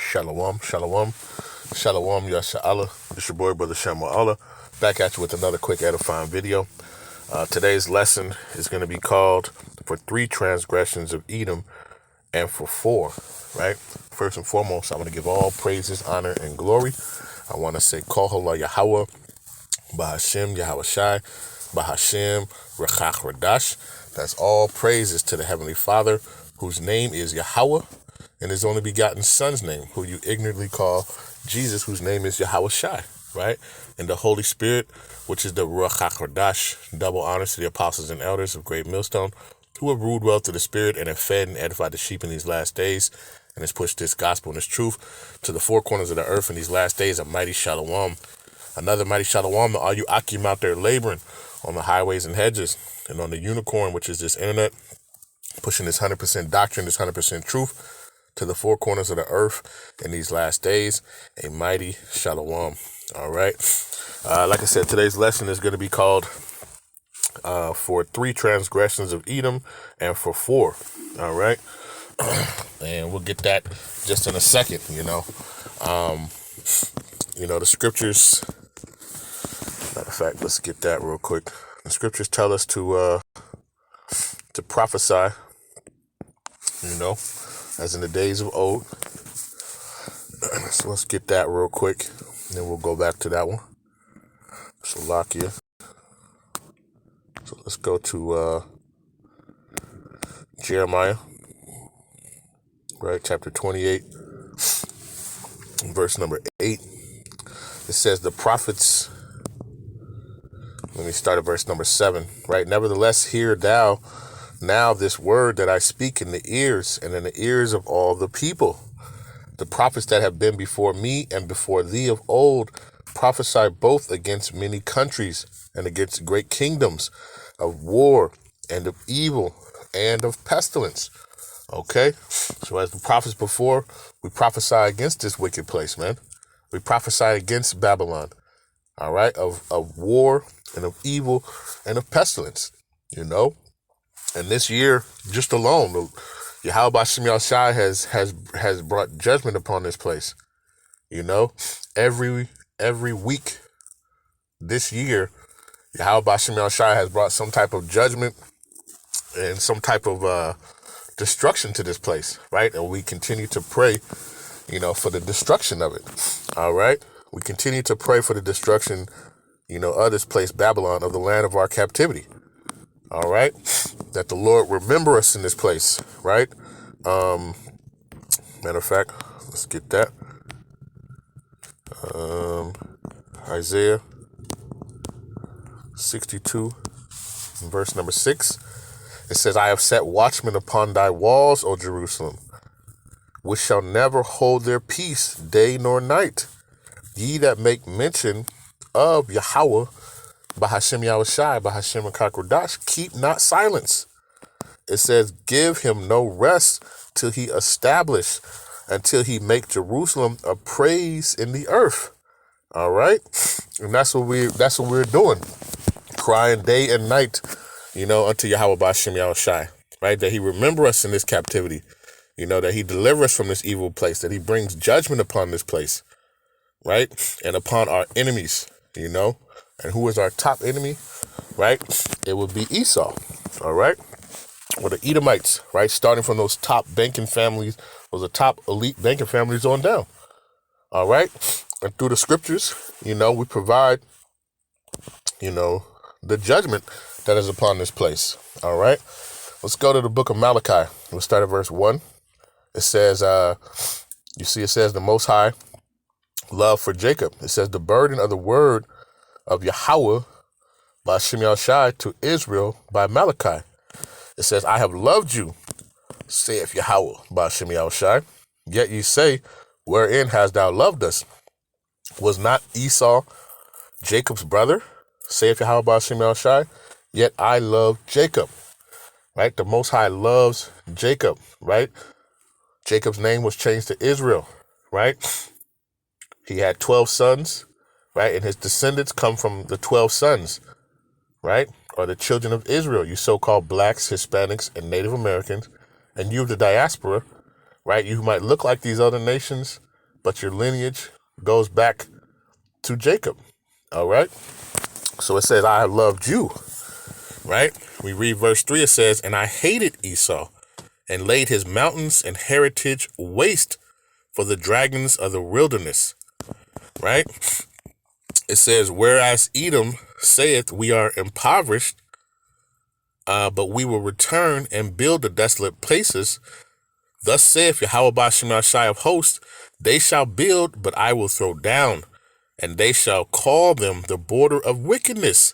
Shalom, shalom, shalom, Yasha. It's your boy, Brother Shamuel Allah, back at you with another quick edifying video. Today's lesson is going to be called For 3 Transgressions of Edom and for 4, right? First and foremost, I want to give all praises, honor, and glory. I want to say, Halal, Yahawah, Bahasham, Yahawashi, Bahasham, Rawchaa, Qadash. That's all praises to the Heavenly Father, whose name is Yahawah, and his only begotten Son's name, who you ignorantly call Jesus, whose name is Yahawashi, right? And the Holy Spirit, which is the Rawchaa Qadash, double honors to the apostles and elders of Great Millstone, who have ruled well to the Spirit and have fed and edified the sheep in these last days, and has pushed this gospel and this truth to the four corners of the earth in these last days. A mighty shalom. Another mighty shalom to all you Akim out there laboring on the highways and hedges and on the unicorn, which is this internet, pushing this 100% doctrine, this 100% truth to the four corners of the earth in these last days. A mighty shalom. All right. Like I said, today's lesson is going to be called For 3 Transgressions of Edom and for 4. All right. And we'll get that just in a second, the scriptures, matter of fact, let's get that real quick. The scriptures tell us to prophesy, as in the days of old. So let's get that real quick, and then we'll go back to that one. Salakia. So let's go to Jeremiah, right, chapter 28, verse number 8. It says, the prophets, let me start at verse number 7, right? Nevertheless, hear thou now this word that I speak in the ears and in the ears of all the people. The prophets that have been before me and before thee of old prophesy both against many countries and against great kingdoms, of war and of evil and of pestilence. Okay? So as the prophets before, we prophesy against this wicked place, man. We prophesy against Babylon, all right, of war and of evil and of pestilence, And this year, just alone, Yahawah has brought judgment upon this place. Every week this year, Yahawah has brought some type of judgment and some type of destruction to this place, right? And we continue to pray, for the destruction of it. All right. We continue to pray for the destruction, of this place, Babylon, of the land of our captivity. All right. That the Lord remember us in this place, right? Matter of fact, let's get that. Isaiah 62, verse number 6. It says, I have set watchmen upon thy walls, O Jerusalem, which shall never hold their peace day nor night. Ye that make mention of Yahawah, Bahasham Yahawashi, Bahasham Qadash, keep not silence. It says, give him no rest till he establish, until he make Jerusalem a praise in the earth. All right. And that's what we're doing. Crying day and night, unto Yahawah Bahasham Yahawashi, right? That he remember us in this captivity. That he deliver us from this evil place, that he brings judgment upon this place, right? And upon our enemies, And who is our top enemy, right? It would be Esau, all right? Or the Edomites, right? Starting from those top banking families, those are top elite banking families on down, all right? And through the scriptures, we provide, the judgment that is upon this place, all right? Let's go to the book of Malachi. We'll start at verse 1. It says, it says the Most High love for Jacob. It says the burden of the word of Yahawah by Bahasham Yahawashi to Israel by Malachi. It says, I have loved you, saith Yahawah by Bahasham Yahawashi. Yet ye say, wherein hast thou loved us? Was not Esau Jacob's brother, saith Yahawah by Bahasham Yahawashi? Yet I love Jacob. Right? The Most High loves Jacob, right? Jacob's name was changed to Israel, right? He had 12 sons, right? And his descendants come from the 12 sons, right? Or the children of Israel, you so-called blacks, Hispanics, and Native Americans, and you, the diaspora, right? You might look like these other nations, but your lineage goes back to Jacob. All right. So it says, I have loved you. Right. We read verse 3. It says, and I hated Esau and laid his mountains and heritage waste for the dragons of the wilderness. Right. It says, whereas Edom saith, we are impoverished, but we will return and build the desolate places. Thus saith Yahawah Bahasham of hosts, they shall build, but I will throw down, and they shall call them the border of wickedness,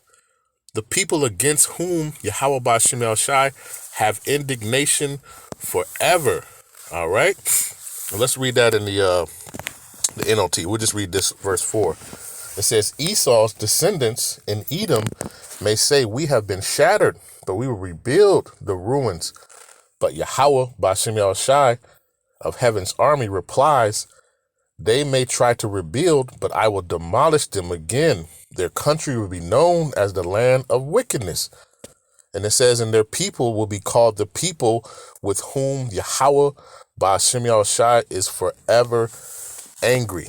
the people against whom Yahawah Bahasham have indignation forever. All right. Let's read that in the NLT. We'll just read this verse 4. It says, Esau's descendants in Edom may say, we have been shattered, but we will rebuild the ruins. But Yahawah Bahasham of heaven's army replies, they may try to rebuild, but I will demolish them again. Their country will be known as the land of wickedness. And it says, and their people will be called the people with whom Yahawah Bahasham is forever angry.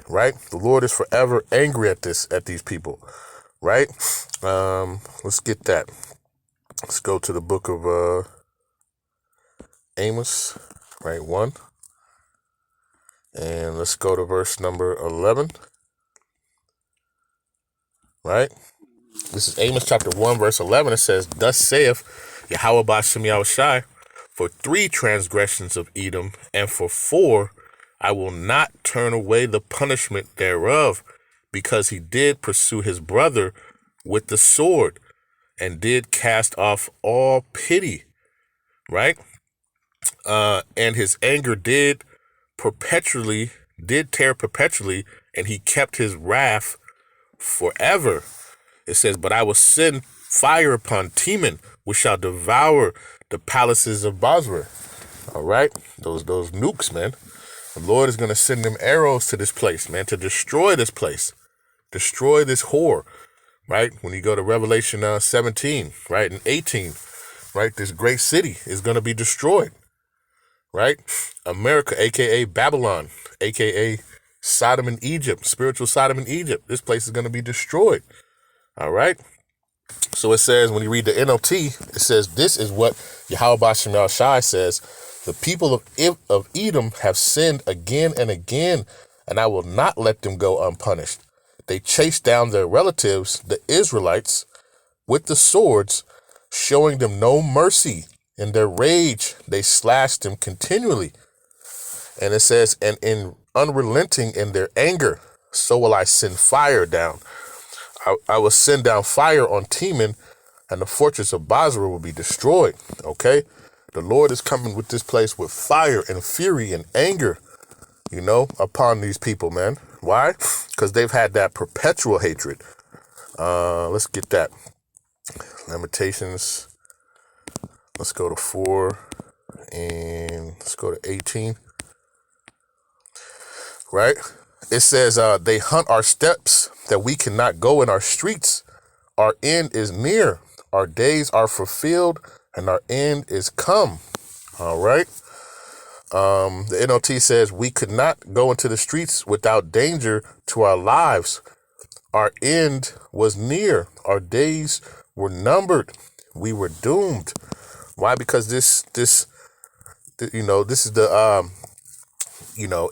Right? The Lord is forever angry at these people. Right? Let's get that. Let's go to the book of Amos, right, 1. And let's go to verse number 11. Right? This is Amos chapter 1, verse 11. It says, thus saith Yahawah Bahasham, for 3 transgressions of Edom, and for 4, I will not turn away the punishment thereof, because he did pursue his brother with the sword, and did cast off all pity. Right? And his anger did tear perpetually, and he kept his wrath forever. It says, but I will send fire upon Teman, which shall devour the palaces of Bozrah. All right, those nukes, man. The Lord is going to send them arrows to this place, man, to destroy this place, destroy this whore. Right, when you go to Revelation 17, right, and 18, right, this great city is going to be destroyed. Right, America, aka Babylon, aka Sodom and Egypt, spiritual Sodom and Egypt. This place is going to be destroyed. All right. So it says, when you read the NLT, it says, this is what Yahawah Bahasham says. The people of Edom have sinned again and again, and I will not let them go unpunished. They chased down their relatives, the Israelites, with the swords, showing them no mercy. In their rage, they slashed them continually. And it says, and in unrelenting in their anger, so will I send fire down. I will send down fire on Teman, and the fortress of Bozrah will be destroyed. Okay? The Lord is coming with this place with fire and fury and anger, upon these people, man. Why? Because they've had that perpetual hatred. Let's get that. Lamentations. Let's go to 4 and let's go to 18. Right? It says, they hunt our steps that we cannot go in our streets. Our end is near. Our days are fulfilled and our end is come. All right. The NLT says we could not go into the streets without danger to our lives. Our end was near. Our days were numbered. We were doomed. Why? Because this is the,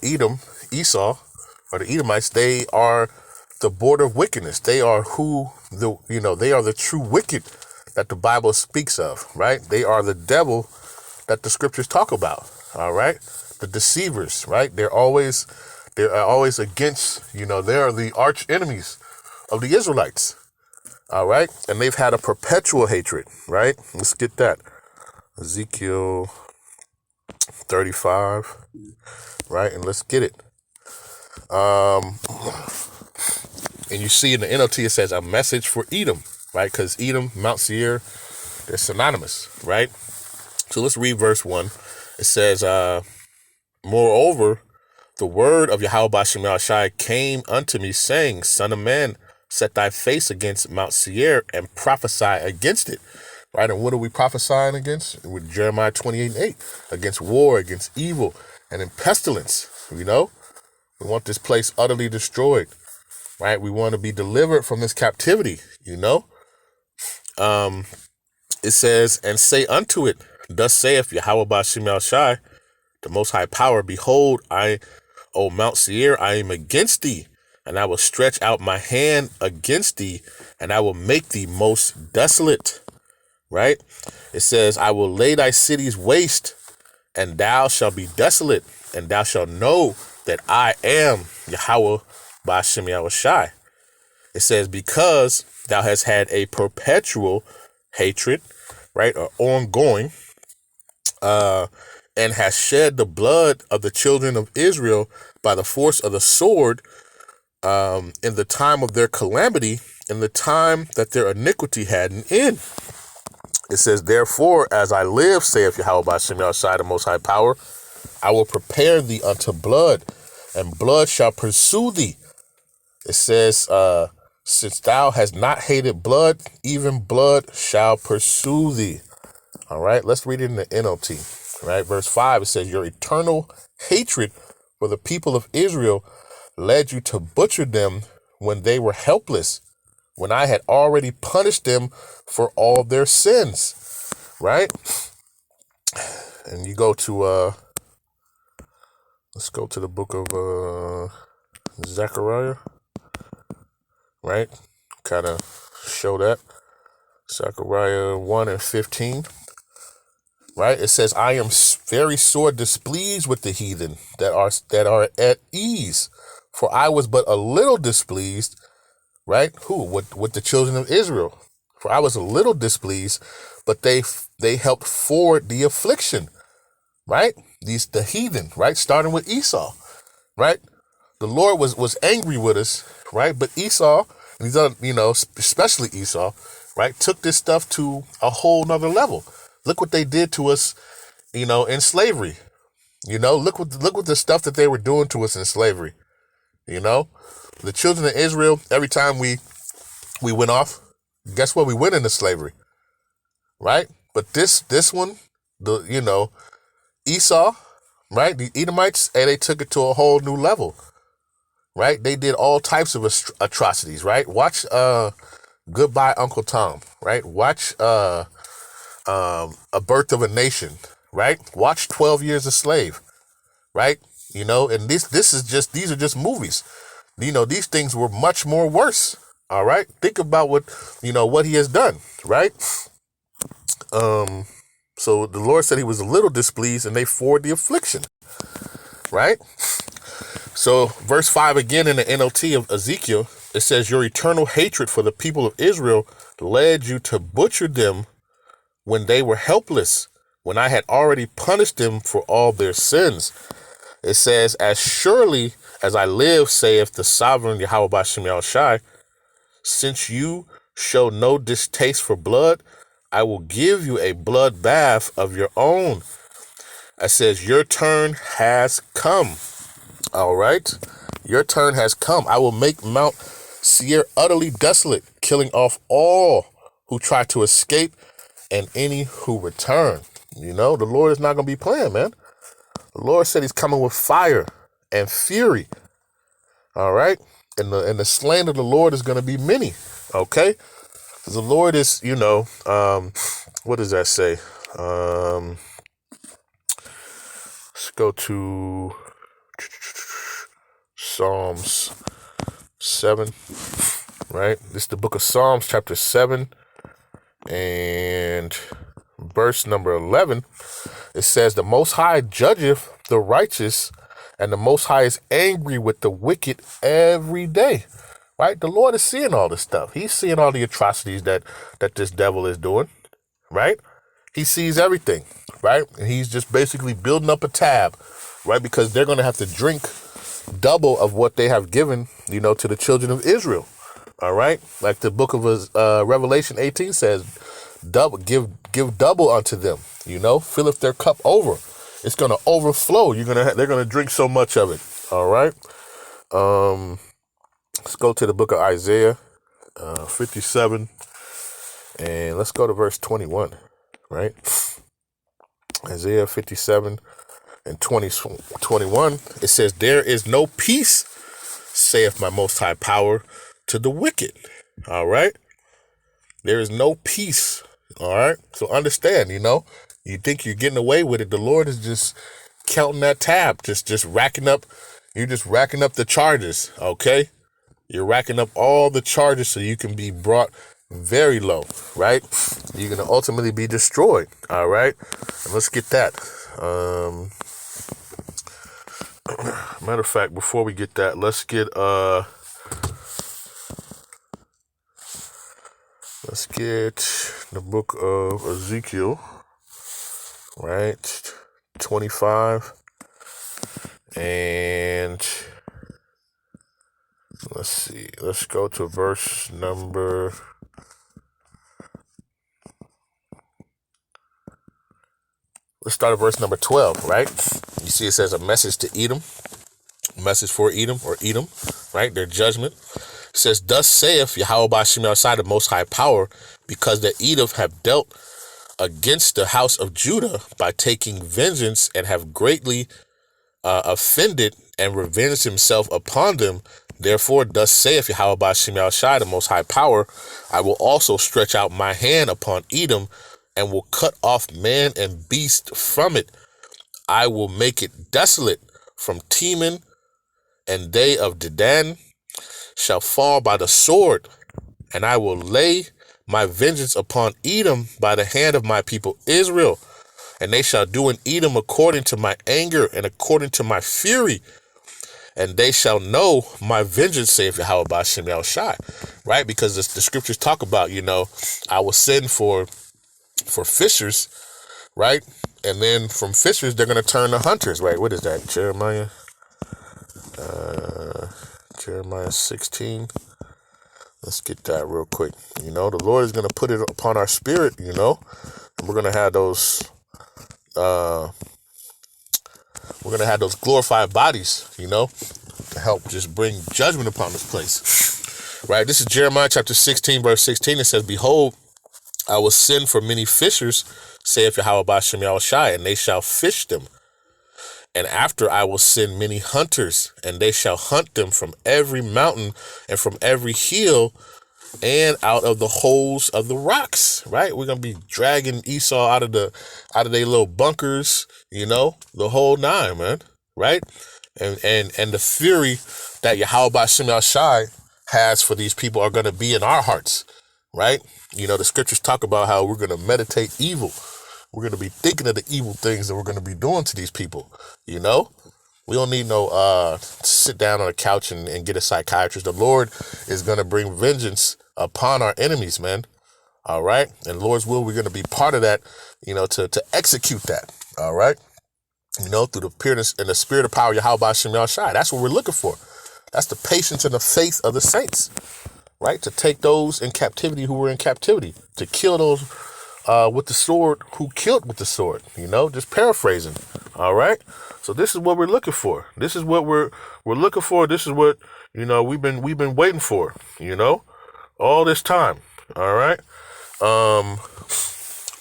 Edom, Esau, or the Edomites. They are the border of wickedness. They are they are the true wicked that the Bible speaks of, right? They are the devil that the scriptures talk about. All right. The deceivers, right? They're always against, they are the arch enemies of the Israelites. All right. And they've had a perpetual hatred, right? Let's get that. Ezekiel 35, right? And let's get it. And you see in the NLT, it says a message for Edom, right? Because Edom, Mount Seir, they're synonymous, right? So let's read verse 1. It says, moreover, the word of Yahawah Bahasham came unto me, saying, Son of man, set thy face against Mount Seir and prophesy against it. Right? And what are we prophesying against? With Jeremiah 28:8, against war, against evil, and in pestilence, We're We want this place utterly destroyed, right? We want to be delivered from this captivity, you know? It says, and say unto it, thus saith Yahawah Bahasham Yahawashi, the Most High Power, behold, O Mount Seir, I am against thee, and I will stretch out my hand against thee, and I will make thee most desolate, right? It says, I will lay thy cities waste, and thou shalt be desolate, and thou shalt know that I am Yahawah Bahasham Yahawashi. It says, because thou hast had a perpetual hatred, right, or ongoing, and hast shed the blood of the children of Israel by the force of the sword, in the time of their calamity, in the time that their iniquity had an end. It says, therefore, as I live, saith Yahawah Bahasham Yahawashi, the Most High Power, I will prepare thee unto blood, and blood shall pursue thee. It says, since thou hast not hated blood, even blood shall pursue thee. All right, let's read it in the NLT. Right, verse 5, it says, your eternal hatred for the people of Israel led you to butcher them when they were helpless, when I had already punished them for all their sins. Right? And you go to, let's go to the book of Zechariah. Right? Kind of show that. Zechariah 1:15. Right? It says, I am very sore displeased with the heathen that are at ease, for I was but a little displeased, right? Who? With the children of Israel. For I was a little displeased, but they helped forward the affliction, right? The heathen, right? Starting with Esau, right? The Lord was angry with us, right? But Esau, and these other, especially Esau, right, took this stuff to a whole nother level. Look what they did to us, in slavery. Look what the stuff that they were doing to us in slavery. The children of Israel, every time we went off, guess what? We went into slavery, right? But this one, Esau, right? The Edomites, and they took it to a whole new level, right? They did all types of atrocities, right? Watch Goodbye Uncle Tom, right? Watch A Birth of a Nation, right? Watch 12 Years a Slave, right? And these are just movies. These things were much more worse. All right. Think about what he has done, right? So the Lord said he was a little displeased and they forward the affliction, right? So verse 5 again in the NLT of Ezekiel, it says, your eternal hatred for the people of Israel led you to butcher them when they were helpless, when I had already punished them for all their sins. It says, as surely as I live, saith the sovereign Yahawah Bahasham Yahawashi, since you show no distaste for blood, I will give you a blood bath of your own. It says, your turn has come. All right. Your turn has come. I will make Mount Seir utterly desolate, killing off all who try to escape and any who return. The Lord is not going to be playing, man. The Lord said he's coming with fire and fury. All right. And the slain of the Lord is going to be many. Okay. Because the Lord is, what does that say? Let's go to Psalms 7, right? This is the book of Psalms, chapter 7 and verse number 11. It says, the Most High judgeth the righteous, and the Most High is angry with the wicked every day. Right? The Lord is seeing all this stuff. He's seeing all the atrocities that this devil is doing. Right? He sees everything. Right? And he's just basically building up a tab. Right? Because they're going to have to drink double of what they have given, to the children of Israel. All right? Like the book of Revelation 18 says, give double unto them. Filleth their cup over. It's going to overflow. They're going to drink so much of it. All right? Let's go to the book of Isaiah 57, and let's go to verse 21, right? Isaiah 57, in 20:21, it says, there is no peace, saith my most high power, to the wicked. All right. There is no peace. All right. So understand, you think you're getting away with it. The Lord is just counting that tab, just racking up. You're just racking up the charges. Okay. You're racking up all the charges so you can be brought very low, right? You're going to ultimately be destroyed. All right. And let's get that. Matter of fact, before we get that, let's get the book of Ezekiel, right? 25. And let's see. Let's go to verse number. Let's start at verse number 12, right? You see, it says a message to Edom, a message for Edom or Edom, right? Their judgment. It says, thus saith Yahawashi, the Most High Power, because the Edom have dealt against the house of Judah by taking vengeance and have greatly offended and revenged himself upon them. Therefore, thus saith Yahawashi, the Most High Power, I will also stretch out my hand upon Edom and will cut off man and beast from it. I will make it desolate from Teman, and they of Dedan shall fall by the sword, and I will lay my vengeance upon Edom by the hand of my people Israel, and they shall do in Edom according to my anger and according to my fury, and they shall know my vengeance, saith Yahawashi, right? Because the scriptures talk about, I will send for fishers, right? And then from fishers, they're going to turn to hunters, right? What is that? Jeremiah 16. Let's get that real quick. The Lord is going to put it upon our spirit, and we're going to have those, glorified bodies, to help just bring judgment upon this place, right? This is Jeremiah chapter 16, verse 16. It says, behold, I will send for many fishers, saith Yahawashi, and they shall fish them. And after I will send many hunters, and they shall hunt them from every mountain and from every hill and out of the holes of the rocks, right? We're going to be dragging Esau out of their little bunkers, the whole nine, man, right? And the fury that Yahawashi has for these people are going to be in our hearts, right? The scriptures talk about how we're going to meditate evil. We're going to be thinking of the evil things that we're going to be doing to these people. We don't need no sit down on a couch and get a psychiatrist. The Lord is going to bring vengeance upon our enemies, man. All right. And Lord's will, we're going to be part of that, to execute that. All right. Through the pureness and the spirit of power, Yahawashi. That's what we're looking for. That's the patience and the faith of the saints. Right, to take those in captivity who were in captivity, to kill those with the sword who killed with the sword, just paraphrasing. All right. So this is what we're looking for. This is what we're looking for. This is what, we've been waiting for, all this time. All right.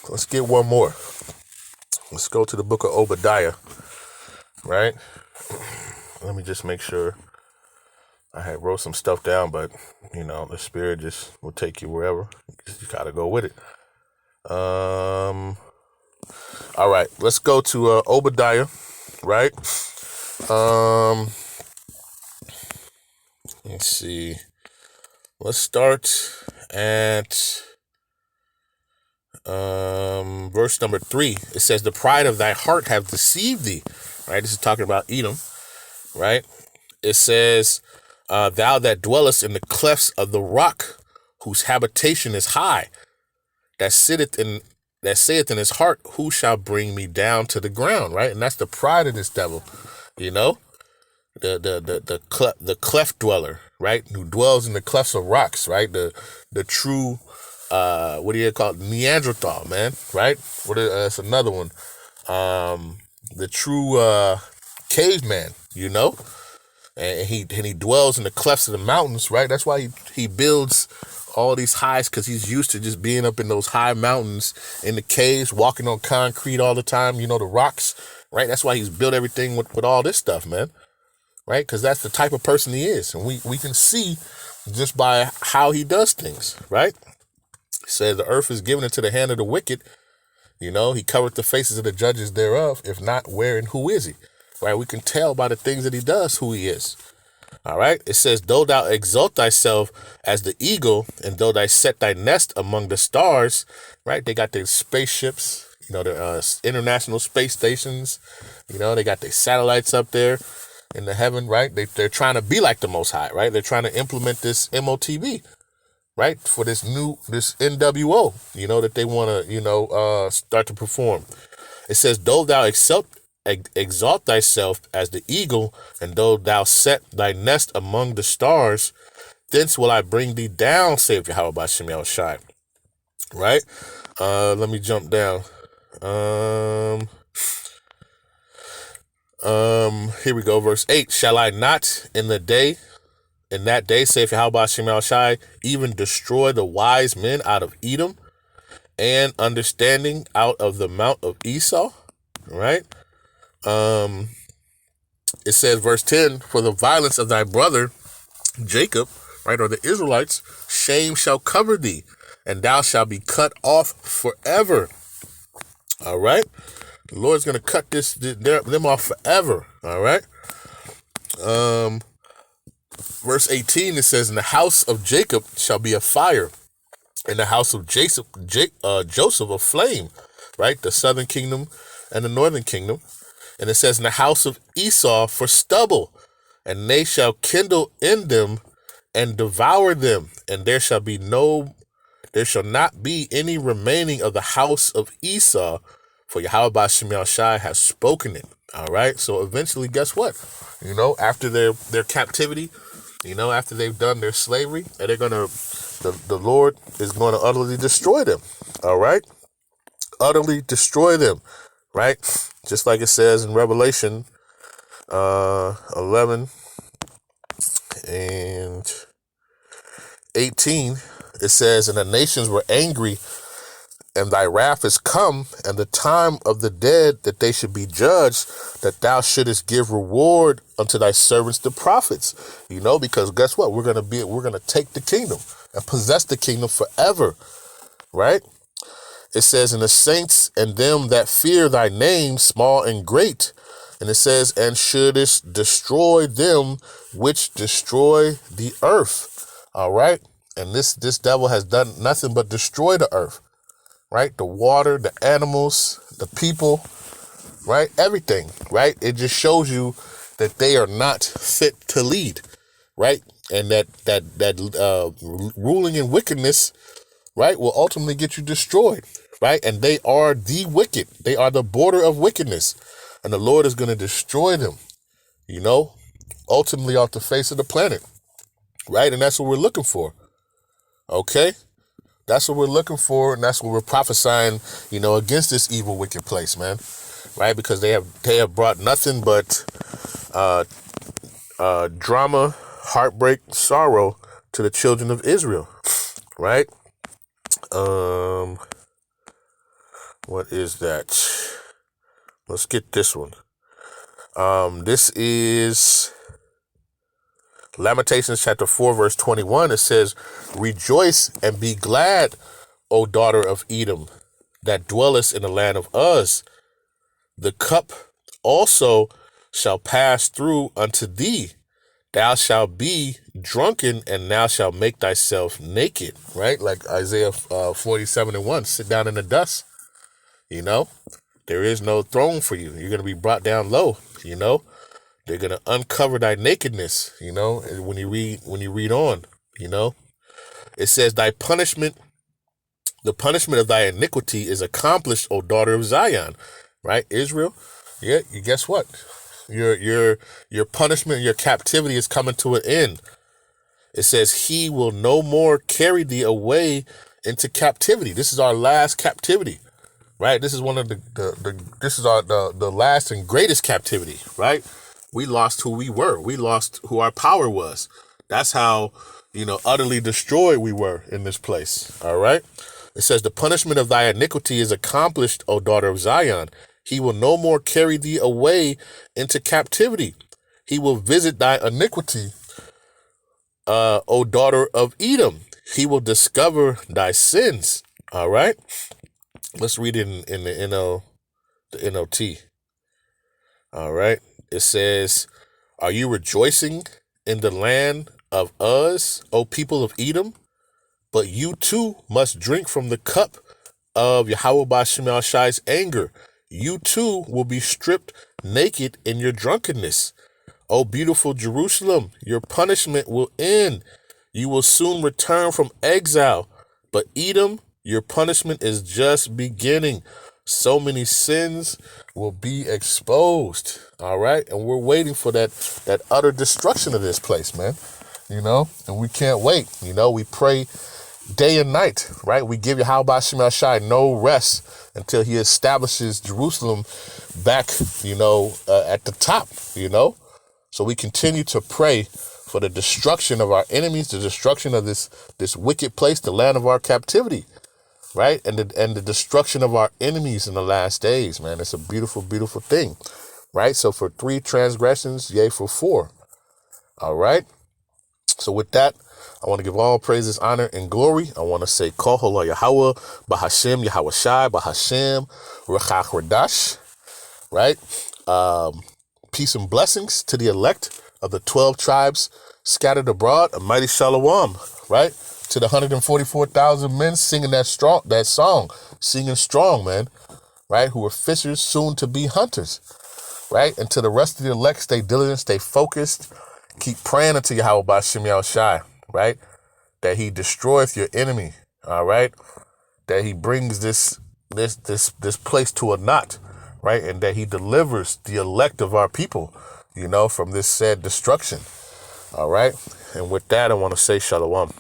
Let's get one more. Let's go to the book of Obadiah. Right. Let me just make sure. I had wrote some stuff down, but, the spirit just will take you wherever. You got to go with it. All right, let's go to Obadiah, right? Let's see. Let's start at verse number 3. It says, the pride of thy heart have deceived thee, right? This is talking about Edom, right? It says, thou that dwellest in the clefts of the rock, whose habitation is high, that saith in his heart, who shall bring me down to the ground, right? And that's the pride of this devil, the cleft dweller, right? Who dwells in the clefts of rocks, right? The true, what do you call it? Neanderthal, man, right? That's another one. The true caveman, And he dwells in the clefts of the mountains, right? That's why he builds all these highs because he's used to just being up in those high mountains, in the caves, walking on concrete all the time, the rocks, right? That's why he's built everything with all this stuff, man, right? Because that's the type of person he is. And we can see just by how he does things, right? He says the earth is given into the hand of the wicked. He covered the faces of the judges thereof. If not, where and who is he? Right? We can tell by the things that he does who he is. All right. It says, though thou exalt thyself as the eagle, and though thou set thy nest among the stars, right? They got their spaceships, the international space stations, they got their satellites up there in the heaven, right? They're trying to be like the Most High, right? They're trying to implement this MOTB, right? For this NWO, that they want to, start to perform. It says, though thou exalt thyself as the eagle, and though thou set thy nest among the stars, thence will I bring thee down, saith Yahawah Bahasham Yahawashi. Right? Let me jump down. Here we go, verse 8. Shall I not in that day, saith Yahawah Bahasham Yahawashi, even destroy the wise men out of Edom, and understanding out of the mount of Esau? Right? It says, verse 10, for the violence of thy brother Jacob, right, or the Israelites, shame shall cover thee, and thou shalt be cut off forever. All right, the Lord's gonna cut them off forever. All right. Verse 18, it says, in the house of Jacob shall be a fire, in the house of Joseph a flame, right? The southern kingdom and the northern kingdom. And it says, in the house of Esau for stubble, and they shall kindle in them and devour them, and there shall not be any remaining of the house of Esau, for Yahawah Bahasham Yahawashi has spoken it. All right. So eventually, guess what? After their captivity, after they've done their slavery, and the Lord is going to utterly destroy them. All right. Utterly destroy them. Right? Just like it says in Revelation 11 and 18, it says, and the nations were angry, and thy wrath is come, and the time of the dead that they should be judged, that thou shouldest give reward unto thy servants the prophets. Because guess what? We're gonna take the kingdom and possess the kingdom forever. Right? It says, in the saints and them that fear thy name, small and great. And it says, and shouldest destroy them which destroy the earth. All right. And this devil has done nothing but destroy the earth, right? The water, the animals, the people, right? Everything, right? It just shows you that they are not fit to lead, right? And that ruling in wickedness, right, will ultimately get you destroyed. Right? And they are the wicked. They are the border of wickedness. And the Lord is going to destroy them, ultimately off the face of the planet. Right? And that's what we're looking for. Okay? That's what we're looking for. And that's what we're prophesying, against this evil, wicked place, man. Right? Because they have brought nothing but drama, heartbreak, sorrow to the children of Israel. Right? What is that? Let's get this one. This is Lamentations chapter 4, verse 21. It says, rejoice and be glad, O daughter of Edom, that dwellest in the land of Uz. The cup also shall pass through unto thee. Thou shalt be drunken, and thou shalt make thyself naked. Right? Like Isaiah 47:1. Sit down in the dust. There is no throne for you. You're going to be brought down low. They're going to uncover thy nakedness. When you read on, it says, the punishment of thy iniquity is accomplished, O daughter of Zion. Right? Israel. Yeah. You guess what? Your punishment, your captivity is coming to an end. It says, he will no more carry thee away into captivity. This is our last captivity. Right, this is one of the last and greatest captivity. Right, we lost who we were. We lost who our power was. That's how utterly destroyed we were in this place. All right. It says, the punishment of thy iniquity is accomplished, O daughter of Zion. He will no more carry thee away into captivity. He will visit thy iniquity, O daughter of Edom. He will discover thy sins. All right. Let's read it in the NOT. All right. It says, are you rejoicing in the land of Uz, O people of Edom? But you too must drink from the cup of Yahawah's anger. You too will be stripped naked in your drunkenness. O beautiful Jerusalem, your punishment will end. You will soon return from exile. But Edom, your punishment is just beginning. So many sins will be exposed. All right. And we're waiting for that utter destruction of this place, man. And we can't wait. We pray day and night, right? We give Yahawah no rest until he establishes Jerusalem back, at the top, So we continue to pray for the destruction of our enemies, the destruction of this wicked place, the land of our captivity, right? And the destruction of our enemies in the last days, man. It's a beautiful, beautiful thing, right? So for 3 transgressions, yea, for 4. All right. So with that, I want to give all praises, honor, and glory. I want to say, Halal Yahawah, Bahasham, Yahawashi, Bahasham, Rawchaa, Qadash, right? Peace and blessings to the elect of the 12 tribes scattered abroad, a mighty shalom, right? To the 144,000 men singing that song, singing strong, man, right? Who are fishers, soon to be hunters, right? And to the rest of the elect, stay diligent, stay focused, keep praying unto Yahawashi, right? That he destroyeth your enemy, all right? That he brings this place to a knot, right? And that he delivers the elect of our people, from this said destruction, all right? And with that, I want to say shalom.